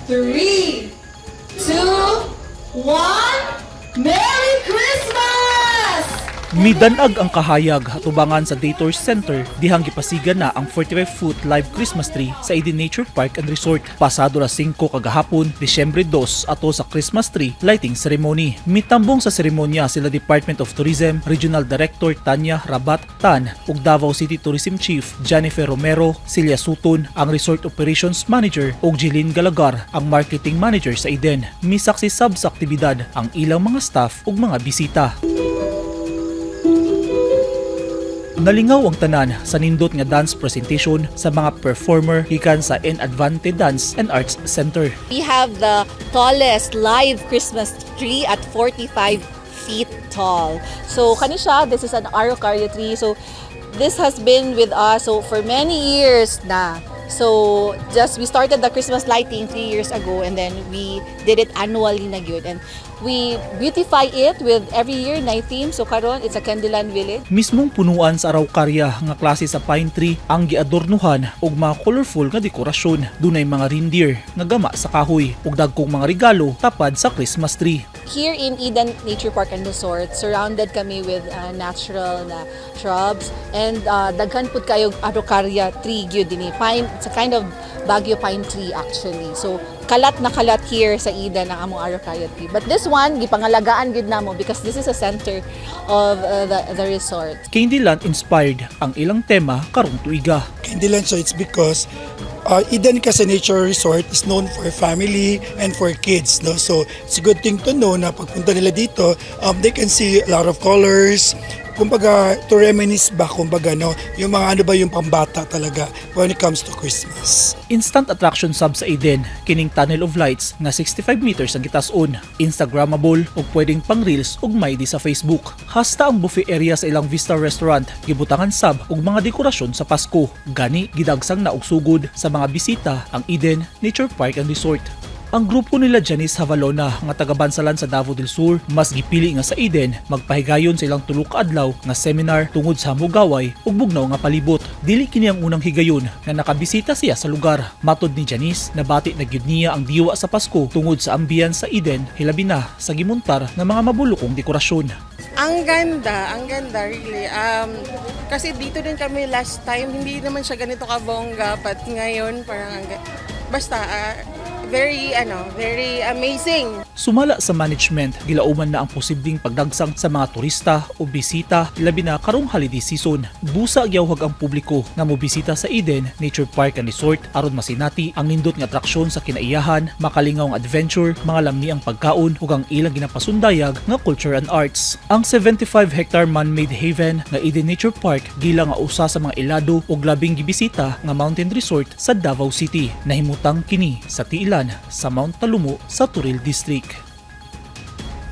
3, 2, 1, Merry Christmas! Midanag ang kahayag hatubangan sa Daytors Center dihang gipasiga na ang 45-foot live Christmas tree sa Eden Nature Park and Resort. Pasado na 5 kagahapon, Disyembre 2 ato sa Christmas tree lighting ceremony. Mitambong sa seremonya sila Department of Tourism Regional Director Tanya Rabat Tan ug Davao City Tourism Chief Jennifer Romero, Celia Sutton ang Resort Operations Manager ug Jeline Galagar ang Marketing Manager sa Eden. Misaksi sab sa aktibidad ang ilang mga staff ug mga bisita. Nalingaw ang tanan sa nindot nga dance presentation sa mga performer gikan sa Advante Dance and Arts Center. We have the tallest live Christmas tree at 45 feet tall. So kani siya, this is an araucaria tree. So this has been with us for many years na. So we started the Christmas lighting 3 years ago and then we did it annually na gyud. And we beautify it with every year na theme. So karon it's a Candyland village. Mismong punuan sa araucaria nga klase sa pine tree ang giadornohan og mga colorful nga dekorasyon. Dunay mga reindeer nga gama sa kahoy ug dagkong mga regalo tapad sa Christmas tree. Here in Eden Nature Park and Resort, surrounded kami with natural na shrubs and daghan pud kayo araucaria tree gyud dinhi. Pine, it's a kind of Baguio pine tree actually. So kalat na kalat here sa Eden ang among araucaria tree. But this one gipangalagaan gyud namo because this is a center of the resort. Candyland inspired ang ilang tema karong tuiga. Candyland, so it's because Eden kasi nature resort is known for family and for kids, no? So it's a good thing to know na pagpunta nila dito, they can see a lot of colors. Kumbaga, to reminisce ba, kumbaga, no? Yung mga ano ba yung pambata talaga when it comes to Christmas. Instant attraction sub sa Eden, kining tunnel of lights nga 65 meters ang gitas-on, Instagrammable ug pwedeng pang reels ug may di sa Facebook. Hasta ang buffet area sa ilang Vista Restaurant, gibutangan sab ug mga dekorasyon sa Pasko. Gani gidagsang na og sugod sa mga bisita ang Eden Nature Park and Resort. Ang grupo nila Janice Havalona nga taga-Bansalan sa Davao del Sur mas gipili nga sa Eden magpahigayon sa ilang tulo ka adlaw nga seminar tungod sa hamugaway ug bugnaw nga palibot. Dili kini ang unang higayon nga nakabisita siya sa lugar. Matod ni Janice, nabati na gyud niya ang diwa sa Pasko tungod sa ambience sa Eden, hilabi na sa gimuntar nga mga mabulokong dekorasyon. Ang ganda really. Kasi dito din kami last time, hindi naman siya ganito kabongga, but ngayon parang basta very amazing. Sumala sa management, gilauman na ang posibleng pagdagsang sa mga turista o bisita labi na karong holiday season. Busa gyawhag ang publiko nga mobisita sa Eden Nature Park and Resort aron masinati ang nindot nga atraksyon sa kinaiyahan, makalingaw nga adventure, mga lamni ang pagkaon ug ang ilang ginapasundayag nga culture and arts. Ang 75-hectare man-made haven nga Eden Nature Park gila nga usa sa mga ilado ug labing gibisita nga mountain resort sa Davao City. Nahimutang kini sa tiilan sa Mount Talumo sa Toril District.